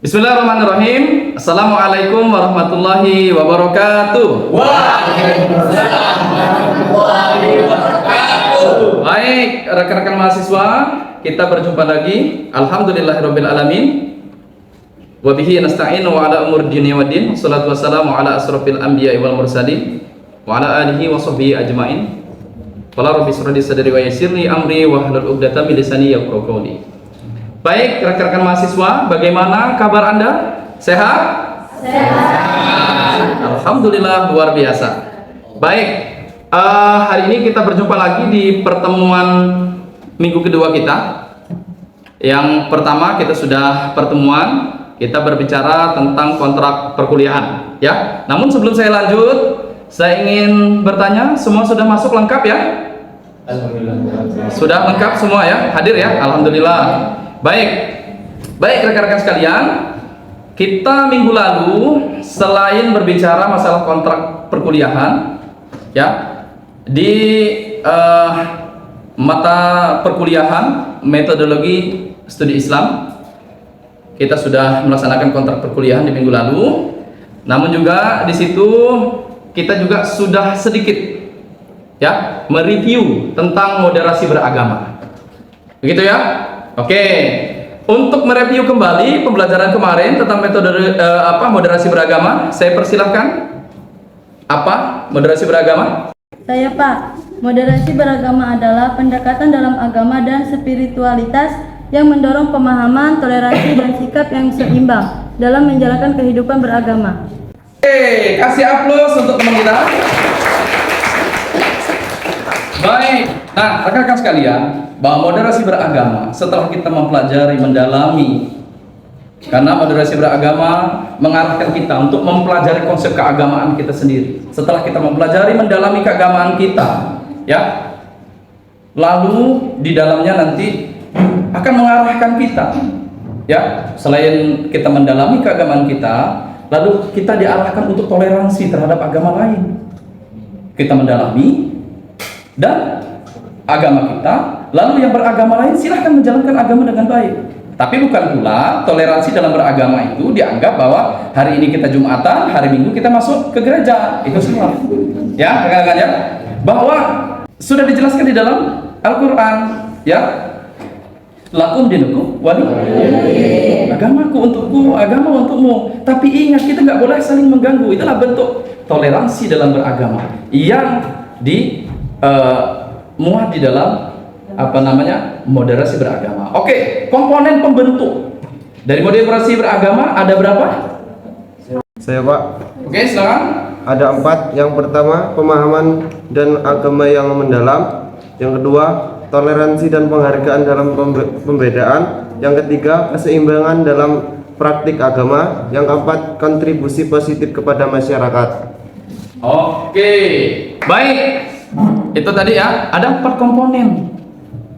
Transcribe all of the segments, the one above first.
Bismillahirrahmanirrahim. Assalamualaikum warahmatullahi wabarakatuh. Waalaikumsalam warahmatullahi wabarakatuh. Baik, rekan-rekan mahasiswa, kita berjumpa lagi. Alhamdulillahirabbil alamin. Wa bihi nasta'inu wa ala umur dunya waddin. Wassalatu wassalamu ala asrofil anbiya'i wal mursalin wa ala alihi wa sahbihi ajmain. Qala rabbi shrah li sadri wa yassir li amri wa hlul 'uqdatam min lisani yafqahu qawli. Baik, rekan-rekan mahasiswa, bagaimana kabar Anda? Sehat? Sehat. Alhamdulillah, luar biasa. Baik, hari ini kita berjumpa lagi di pertemuan minggu kedua kita. Yang pertama kita sudah pertemuan, kita berbicara tentang kontrak perkuliahan, ya. Namun sebelum saya lanjut, saya ingin bertanya, semua sudah masuk lengkap ya? Alhamdulillah. Sudah lengkap semua ya? Hadir ya? Alhamdulillah. Baik rekan-rekan sekalian, kita minggu lalu selain berbicara masalah kontrak perkuliahan, ya, di mata perkuliahan metodologi studi Islam, kita sudah melaksanakan kontrak perkuliahan di minggu lalu. Namun juga di situ kita juga sudah sedikit, ya, mereview tentang moderasi beragama, begitu ya. Oke, untuk mereview kembali pembelajaran kemarin tentang metode moderasi beragama, saya persilahkan. Apa moderasi beragama? Saya Pak, moderasi beragama adalah pendekatan dalam agama dan spiritualitas yang mendorong pemahaman, toleransi, dan sikap yang seimbang dalam menjalankan kehidupan beragama. Oke, kasih aplaus untuk teman kita. Baik, nah rekan-rekan sekalian, bahwa moderasi beragama setelah kita mempelajari, mendalami, karena moderasi beragama mengarahkan kita untuk mempelajari konsep keagamaan kita sendiri. Setelah kita mempelajari, mendalami keagamaan kita, ya, lalu di dalamnya nanti akan mengarahkan kita, ya, selain kita mendalami keagamaan kita, lalu kita diarahkan untuk toleransi terhadap agama lain. Kita mendalami dan agama kita, lalu yang beragama lain silahkan menjalankan agama dengan baik. Tapi bukan pula toleransi dalam beragama itu dianggap bahwa hari ini kita Jumatan, hari Minggu kita masuk ke gereja. Itu salah, ya, rekan-rekan ya, bahwa sudah dijelaskan di dalam Al-Quran, ya, lakum dinukum wali, agamaku untukku, agama untukmu. Tapi ingat, kita nggak boleh saling mengganggu. Itulah bentuk toleransi dalam beragama yang muat di dalam moderasi beragama. Oke, komponen pembentuk dari moderasi beragama ada berapa? Saya Pak. Oke, silakan. Ada 4. Yang pertama, pemahaman dan agama yang mendalam. Yang kedua, toleransi dan penghargaan dalam pembedaan. Yang ketiga, keseimbangan dalam praktik agama. Yang keempat, kontribusi positif kepada masyarakat. Oke, baik. Itu tadi ya, ada 4 komponen,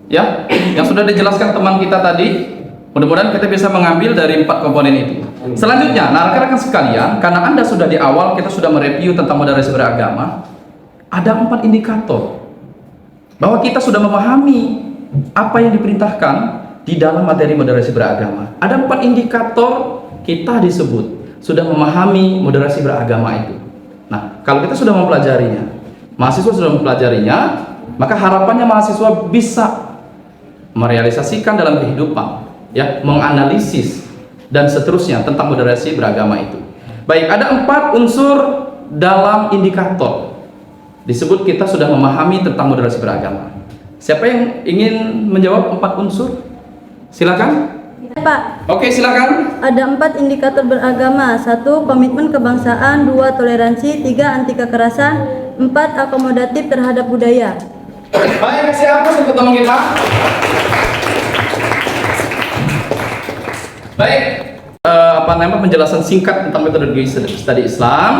ya, yang sudah dijelaskan teman kita tadi. Mudah-mudahan kita bisa mengambil dari 4 komponen itu. Selanjutnya, nah rekan-rekan sekalian, karena Anda sudah di awal kita sudah mereview tentang moderasi beragama, ada 4 indikator bahwa kita sudah memahami apa yang diperintahkan di dalam materi moderasi beragama. Ada 4 indikator kita disebut sudah memahami moderasi beragama itu. Nah, kalau kita sudah mempelajarinya, mahasiswa sudah mempelajarinya, maka harapannya mahasiswa bisa merealisasikan dalam kehidupan, ya, menganalisis dan seterusnya tentang moderasi beragama itu. Baik, ada 4 unsur dalam indikator disebut kita sudah memahami tentang moderasi beragama. Siapa yang ingin menjawab 4 unsur? Silakan. Pak, Oke, silakan. ada 4 indikator beragama. 1. Komitmen kebangsaan. 2. Toleransi. 3. Anti kekerasan. 4. Akomodatif terhadap budaya. Baik, kasih aplaus untuk teman kita. Baik, penjelasan singkat tentang metodologi studi Islam.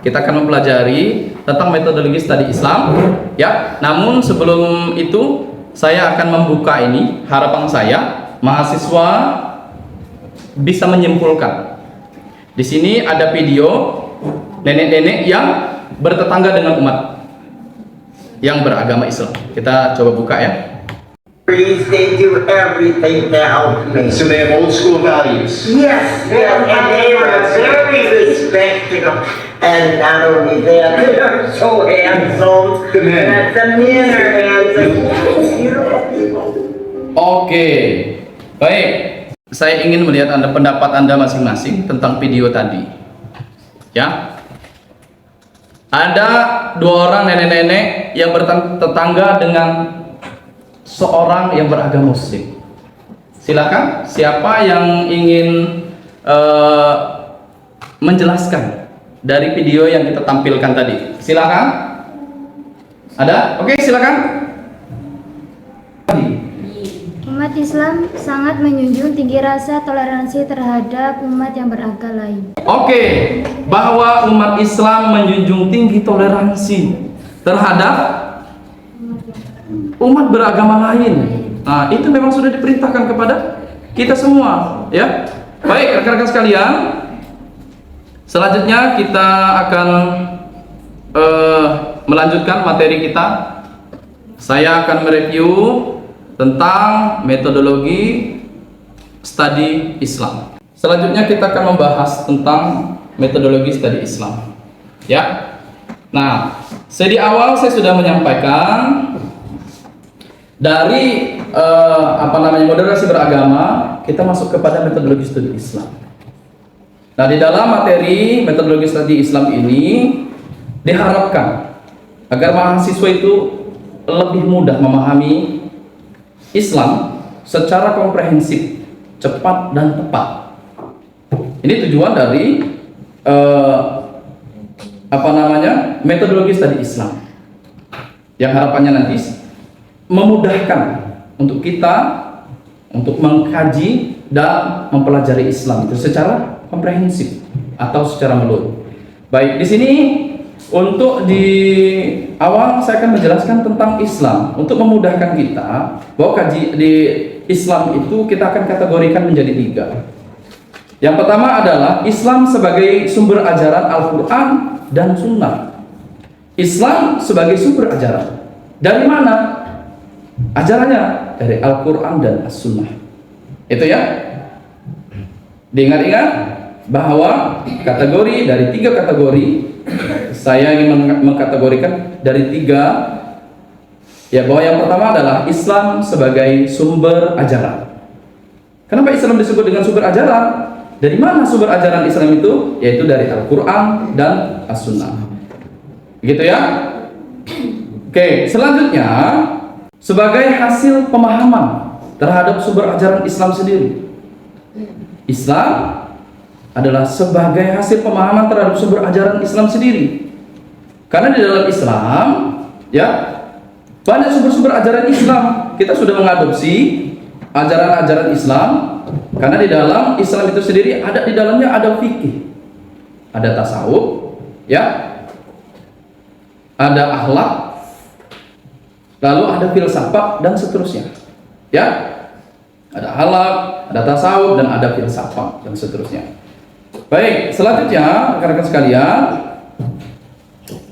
Kita akan mempelajari tentang metodologi studi Islam, ya. Namun sebelum itu saya akan membuka ini. Harapan saya mahasiswa bisa menyimpulkan. Di sini ada video nenek-nenek yang bertetangga dengan umat yang beragama Islam. Kita coba buka ya. They do everything to help me. So they have old school values. Yes, yes, and they are very respectful. And not only that, they are so handsome. The men. The men are handsome. Beautiful people. Oke, baik. Saya ingin melihat pendapat Anda masing-masing tentang video tadi. Ya, ada dua orang nenek-nenek yang bertetangga dengan seorang yang beragama Muslim. Silakan, siapa yang ingin menjelaskan dari video yang kita tampilkan tadi? Silakan. Ada? Oke, silakan. Umat Islam sangat menjunjung tinggi rasa toleransi terhadap umat yang beragama lain. Oke, bahwa umat Islam menjunjung tinggi toleransi terhadap umat beragama lain. Nah, itu memang sudah diperintahkan kepada kita semua, ya. Baik, rekan-rekan sekalian, selanjutnya kita akan melanjutkan materi kita. Saya akan mereview tentang metodologi studi Islam. Selanjutnya kita akan membahas tentang metodologi studi Islam. Ya. Nah, di awal saya sudah menyampaikan dari moderasi beragama, kita masuk kepada metodologi studi Islam. Nah, di dalam materi metodologi studi Islam ini diharapkan agar mahasiswa itu lebih mudah memahami Islam secara komprehensif, cepat dan tepat. Ini tujuan dari metodologi studi Islam, yang harapannya nanti memudahkan untuk kita untuk mengkaji dan mempelajari Islam itu secara komprehensif atau secara menyeluruh. Baik, di sini untuk di awal saya akan menjelaskan tentang Islam untuk memudahkan kita bahwa kaji di Islam itu kita akan kategorikan menjadi 3. Yang pertama adalah Islam sebagai sumber ajaran Al-Quran dan Sunnah. Islam sebagai sumber ajaran. Dari mana ajarannya? Dari Al-Quran dan As-Sunnah. Itu ya. Diingat-ingat bahwa kategori dari 3 kategori, saya ingin mengkategorikan dari 3, ya, bahwa yang pertama adalah Islam sebagai sumber ajaran. Kenapa Islam disebut dengan sumber ajaran? Dari mana sumber ajaran Islam itu? Yaitu dari Al-Quran dan As-Sunnah. Gitu ya. Oke, selanjutnya sebagai hasil pemahaman terhadap sumber ajaran Islam sendiri. Islam adalah sebagai hasil pemahaman terhadap sumber ajaran Islam sendiri. Karena di dalam Islam, ya, banyak sumber-sumber ajaran Islam. Kita sudah mengadopsi ajaran-ajaran Islam karena di dalam Islam itu sendiri ada di dalamnya ada fikih, ada tasawuf, ya, ada akhlak, lalu ada filsafat dan seterusnya, ya, ada akhlak, ada tasawuf dan ada filsafat dan seterusnya. Baik, selanjutnya rekan-rekan sekalian,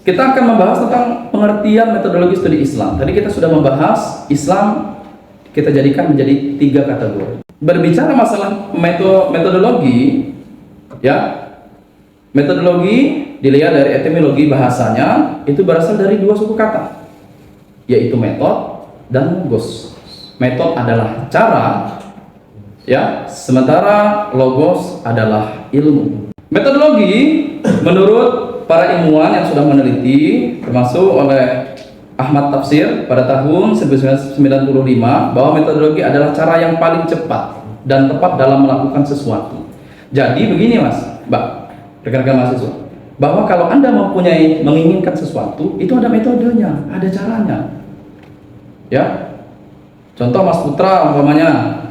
kita akan membahas tentang pengertian metodologi studi Islam. Tadi kita sudah membahas Islam kita jadikan menjadi 3 kategori. Berbicara masalah metodologi, ya, metodologi dilihat dari etimologi bahasanya itu berasal dari 2 suku kata, yaitu metode dan logos. Metode adalah cara, ya, sementara logos adalah ilmu. Metodologi menurut para ilmuwan yang sudah meneliti, termasuk oleh Ahmad Tafsir pada tahun 1995, bahwa metodologi adalah cara yang paling cepat dan tepat dalam melakukan sesuatu. Jadi begini Mas, Mbak, rekan-rekan mahasiswa, bahwa kalau Anda menginginkan sesuatu, itu ada metodenya, ada caranya. Ya. Contoh Mas Putra umpamanya,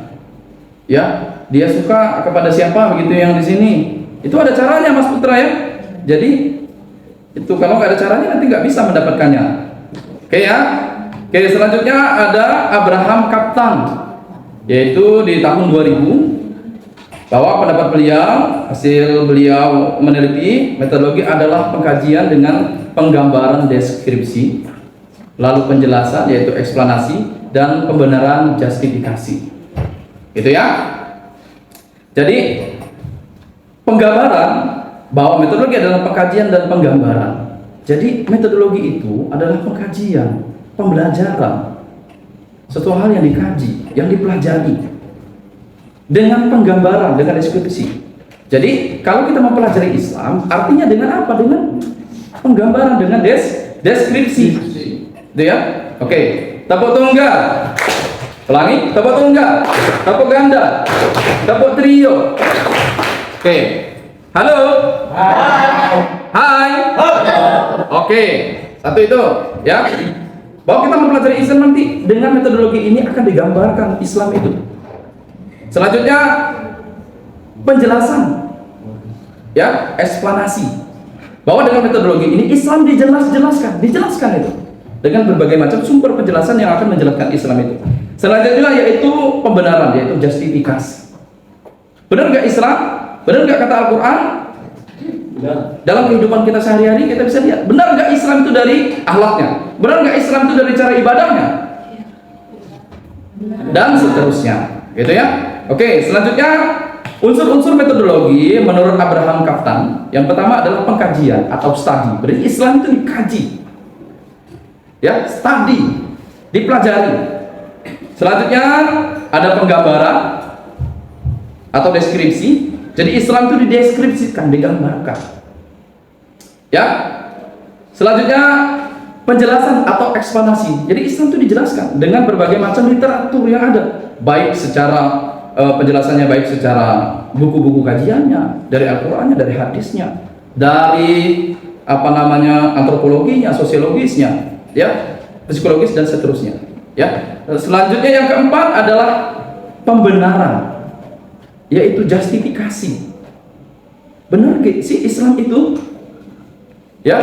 ya, dia suka kepada siapa begitu yang di sini, itu ada caranya Mas Putra, ya. Jadi itu kalau nggak ada caranya nanti nggak bisa mendapatkannya. Oke ya. Oke, selanjutnya ada Abraham Kaptan, yaitu di tahun 2000, bahwa pendapat beliau, hasil beliau meneliti metodologi adalah pengkajian dengan penggambaran deskripsi, lalu penjelasan yaitu eksplanasi, dan pembenaran justifikasi. Gitu ya. Jadi penggambaran bahwa metodologi adalah pengkajian dan penggambaran. Jadi metodologi itu adalah pengkajian, pembelajaran, suatu hal yang dikaji, yang dipelajari dengan penggambaran, dengan deskripsi. Jadi kalau kita mempelajari Islam, artinya dengan apa? Dengan penggambaran, dengan deskripsi. Gitu ya? Oke, tepuk tunggal. Ulangi, tepuk tunggal, tepuk ganda, tepuk trio. Oke. Halo. Hai. Oke, satu itu ya. Bahwa kita mempelajari Islam nanti dengan metodologi ini akan digambarkan Islam itu. Selanjutnya penjelasan, ya, eksplanasi. Bahwa dengan metodologi ini Islam dijelaskan itu dengan berbagai macam sumber penjelasan yang akan menjelaskan Islam itu. Selanjutnya yaitu pembenaran, yaitu justifikasi. Benar nggak Islam? Benar nggak kata Al-Quran? Dalam kehidupan kita sehari-hari kita bisa lihat. Benar nggak Islam itu dari akhlaknya? Benar nggak Islam itu dari cara ibadahnya? Dan seterusnya, gitu ya. Oke, selanjutnya unsur-unsur metodologi menurut Abraham Kaftan. Yang pertama adalah pengkajian atau studi. Berarti Islam itu dikaji, ya, studi, dipelajari. Selanjutnya ada penggambaran atau deskripsi. Jadi Islam itu dideskripsikan, digambarkan. Ya. Selanjutnya penjelasan atau eksplanasi. Jadi Islam itu dijelaskan dengan berbagai macam literatur yang ada, baik secara penjelasannya, baik secara buku-buku kajiannya, dari Al-Qur'annya, dari hadisnya, dari antropologinya, sosiologisnya, ya, psikologis dan seterusnya. Ya. Selanjutnya yang keempat adalah pembenaran, yaitu justifikasi. Benar gak sih Islam itu? Ya,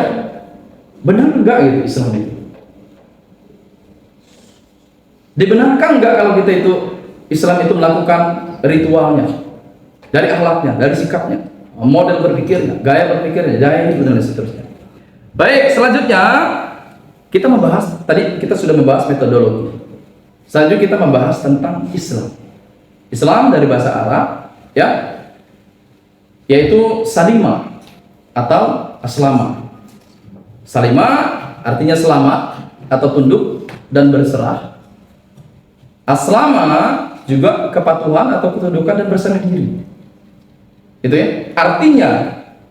benar enggak gitu Islam itu? Dibenarkan enggak kalau kita itu Islam itu melakukan ritualnya, dari akhlaknya, dari sikapnya, model berpikirnya, gaya berpikirnya, gaya itu dan seterusnya. Baik, selanjutnya kita membahas, tadi kita sudah membahas metodologi. Selanjutnya kita membahas tentang Islam. Islam dari bahasa Arab, ya, yaitu salima atau aslama. Salima artinya selamat atau tunduk dan berserah. Aslama juga kepatuhan atau ketundukan dan berserah diri. Itu ya. Artinya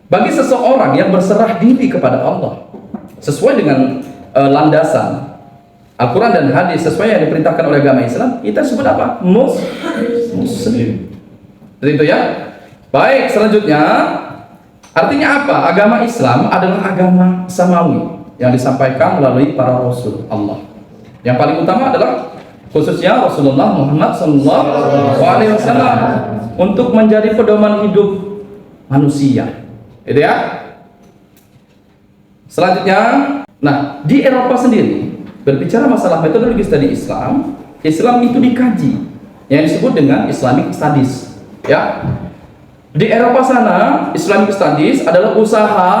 bagi seseorang yang berserah diri kepada Allah sesuai dengan landasan Al-Quran dan hadis sesuai yang diperintahkan oleh agama Islam, kita sebut apa? Muslim. Itu ya. Baik, selanjutnya artinya apa? Agama Islam adalah agama samawi yang disampaikan melalui para rasul Allah. Yang paling utama adalah khususnya Rasulullah Muhammad SAW untuk menjadi pedoman hidup manusia. Itu ya. Selanjutnya, nah di Eropa sendiri berbicara masalah metodologi studi Islam, Islam itu dikaji yang disebut dengan Islamic Studies. Ya, di Eropa sana Islamic Studies adalah usaha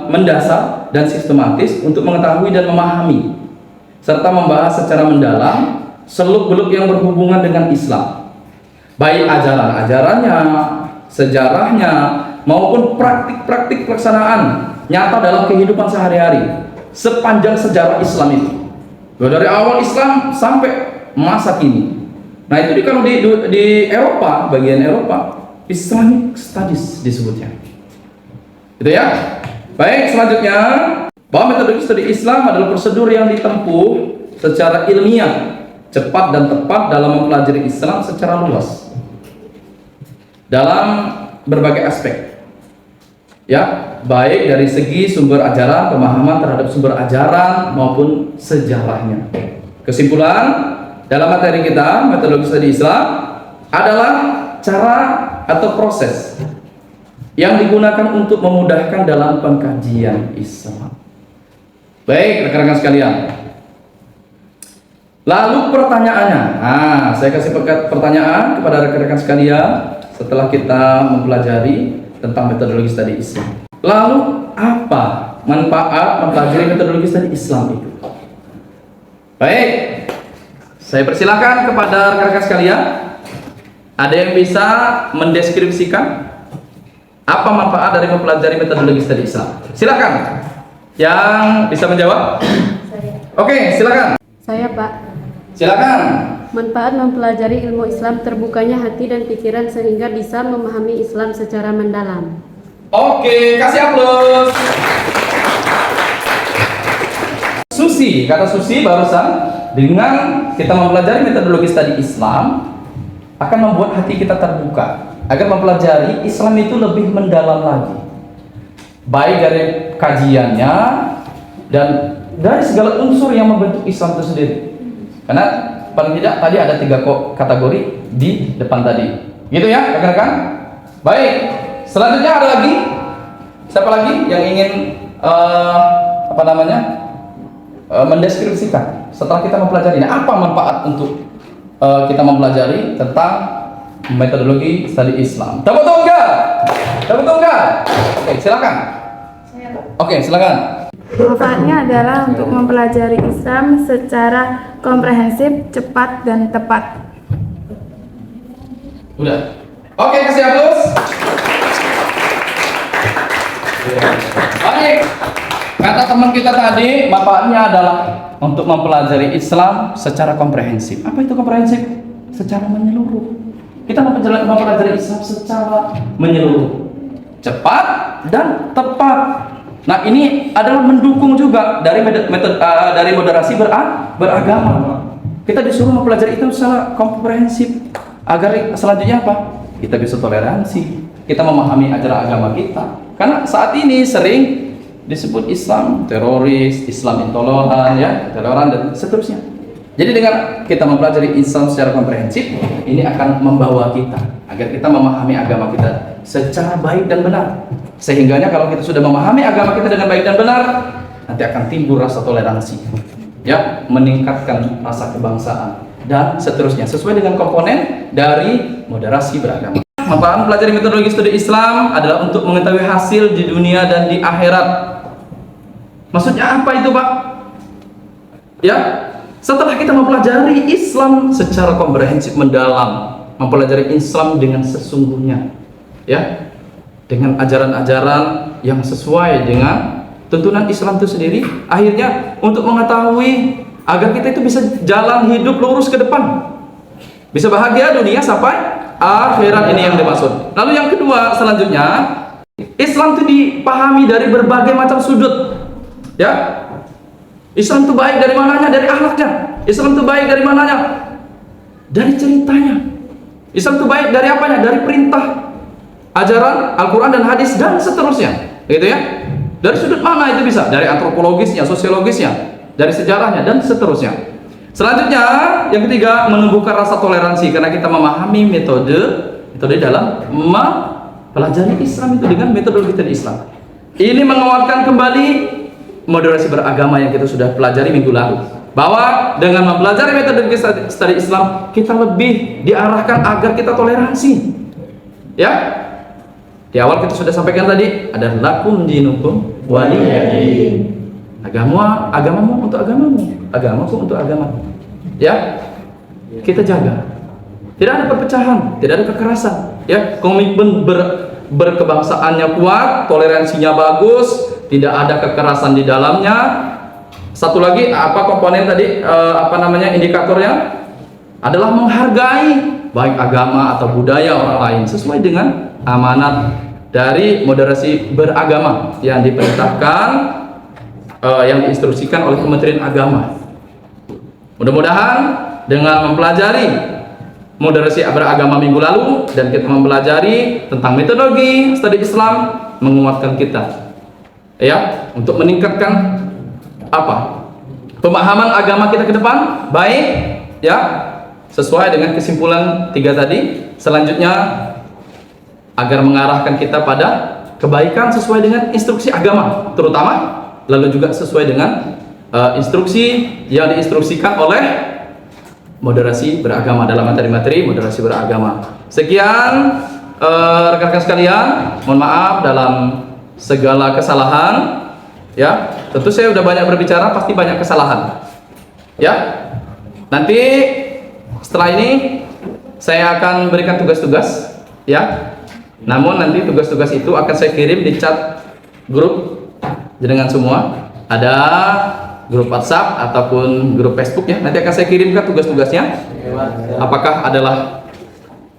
mendasar dan sistematis untuk mengetahui dan memahami serta membahas secara mendalam seluk-beluk yang berhubungan dengan Islam, baik ajaran-ajarannya, sejarahnya, maupun praktik-praktik pelaksanaan nyata dalam kehidupan sehari-hari sepanjang sejarah Islam itu, dari awal Islam sampai masa kini. Nah itu kalau di Eropa, bagian Eropa, Islamic Studies disebutnya. Itu ya. Baik, selanjutnya bahwa metode studi Islam adalah prosedur yang ditempuh secara ilmiah, cepat dan tepat dalam mempelajari Islam secara luas dalam berbagai aspek. Ya, baik dari segi sumber ajaran, pemahaman terhadap sumber ajaran maupun sejarahnya. Kesimpulan dalam materi kita, metodologi studi Islam adalah cara atau proses yang digunakan untuk memudahkan dalam pengkajian Islam. Baik, rekan-rekan sekalian. Lalu pertanyaannya, saya kasih pertanyaan kepada rekan-rekan sekalian setelah kita mempelajari tentang metodologi studi Islam. Lalu apa manfaat mempelajari metodologi studi Islam itu? Baik, Saya persilakan kepada rekan-rekan sekalian, ada yang bisa mendeskripsikan apa manfaat dari mempelajari metodologi studi Islam? Silakan. Yang bisa menjawab? Oke, silakan. Saya, Pak. Silakan. Manfaat mempelajari ilmu Islam terbukanya hati dan pikiran sehingga bisa memahami Islam secara mendalam. Oke, kasih aplaus. Susi, kata Susi barusan, dengan kita mempelajari metodologi studi Islam akan membuat hati kita terbuka agar mempelajari Islam itu lebih mendalam lagi, baik dari kajiannya dan dari segala unsur yang membentuk Islam itu sendiri. Karena paling tidak tadi ada 3 kategori di depan tadi, gitu ya rekan-rekan. Baik, selanjutnya ada lagi, siapa lagi yang ingin mendeskripsikan setelah kita mempelajari apa manfaat untuk kita mempelajari tentang metodologi studi Islam? Tepuk tangan. Oke, silakan. Oke, silakan. Manfaatnya adalah untuk mempelajari Islam secara komprehensif, cepat, dan tepat. Udah. Oke, kasih aplaus. Baik. Kata teman kita tadi, manfaatnya adalah untuk mempelajari Islam secara komprehensif. Apa itu komprehensif? Secara menyeluruh. Kita mempelajari Islam secara menyeluruh, cepat dan tepat. Nah, ini adalah mendukung juga dari dari moderasi beragama. Kita disuruh mempelajari itu secara komprehensif agar selanjutnya apa? Kita bisa toleransi, kita memahami ajaran agama kita. Karena saat ini sering disebut Islam teroris, Islam intoleran, ya, toleran dan seterusnya. Jadi dengan kita mempelajari Islam secara komprehensif, ini akan membawa kita agar kita memahami agama kita secara baik dan benar. Sehingganya kalau kita sudah memahami agama kita dengan baik dan benar, nanti akan timbul rasa toleransi, ya, meningkatkan rasa kebangsaan dan seterusnya sesuai dengan komponen dari moderasi beragama. Manfaat mempelajari metodologi studi Islam adalah untuk mengetahui hasil di dunia dan di akhirat. Maksudnya apa itu, Pak? Ya, setelah kita mempelajari Islam secara komprehensif mendalam, mempelajari Islam dengan sesungguhnya, ya, dengan ajaran-ajaran yang sesuai dengan tuntunan Islam itu sendiri, akhirnya untuk mengetahui agar kita itu bisa jalan hidup lurus ke depan, bisa bahagia dunia sampai akhirat, ini yang dimaksud. Lalu yang kedua, selanjutnya, Islam itu dipahami dari berbagai macam sudut, ya. Islam itu baik dari mananya? Dari akhlaknya. Islam itu baik dari mananya? Dari ceritanya. Islam itu baik dari apanya? Dari perintah, ajaran Al-Quran dan hadis dan seterusnya, gitu ya. Dari sudut mana itu bisa? Dari antropologisnya, sosiologisnya, dari sejarahnya dan seterusnya. Selanjutnya, yang ketiga, menumbuhkan rasa toleransi karena kita memahami metode dalam mempelajari Islam itu dengan metodologi Islam. Ini menguatkan kembali moderasi beragama yang kita sudah pelajari minggu lalu, bahwa dengan mempelajari metode studi Islam kita lebih diarahkan agar kita toleransi, ya. Di awal kita sudah sampaikan tadi ada lakum dinukum waliyadin. Agamamu untuk agamamu, agamaku untuk agamamu, ya. Kita jaga, tidak ada perpecahan, tidak ada kekerasan, ya. Komitmen berkebangsaannya kuat, toleransinya bagus, tidak ada kekerasan di dalamnya. Satu lagi, apa komponen tadi, indikatornya adalah menghargai baik agama atau budaya orang lain sesuai dengan amanat dari moderasi beragama yang diperintahkan, yang diinstruksikan oleh Kementerian Agama. Mudah-mudahan dengan mempelajari moderasi beragama minggu lalu dan kita mempelajari tentang metodologi studi Islam, menguatkan kita, ya, untuk meningkatkan pemahaman agama kita ke depan baik, ya, sesuai dengan kesimpulan 3 tadi. Selanjutnya agar mengarahkan kita pada kebaikan sesuai dengan instruksi agama terutama, lalu juga sesuai dengan instruksi yang diinstruksikan oleh moderasi beragama dalam materi-materi moderasi beragama. Sekian rekan-rekan sekalian, mohon maaf dalam segala kesalahan, ya. Tentu saya sudah banyak berbicara, pasti banyak kesalahan, ya. Nanti Setelah ini saya akan berikan tugas-tugas, ya. Namun nanti tugas-tugas itu akan saya kirim di chat grup jenengan semua. Ada grup WhatsApp ataupun grup Facebook ya. Nanti akan saya kirimkan tugas-tugasnya. Apakah adalah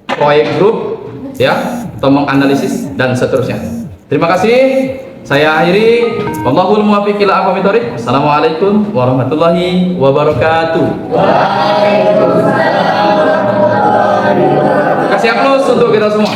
proyek grup, ya, atau menganalisis dan seterusnya. Terima kasih. Saya akhiri. Wallahul muwaffiq ila aqwamit thoriq. Assalamualaikum warahmatullahi wabarakatuh. Kasih aplaus untuk kita semua.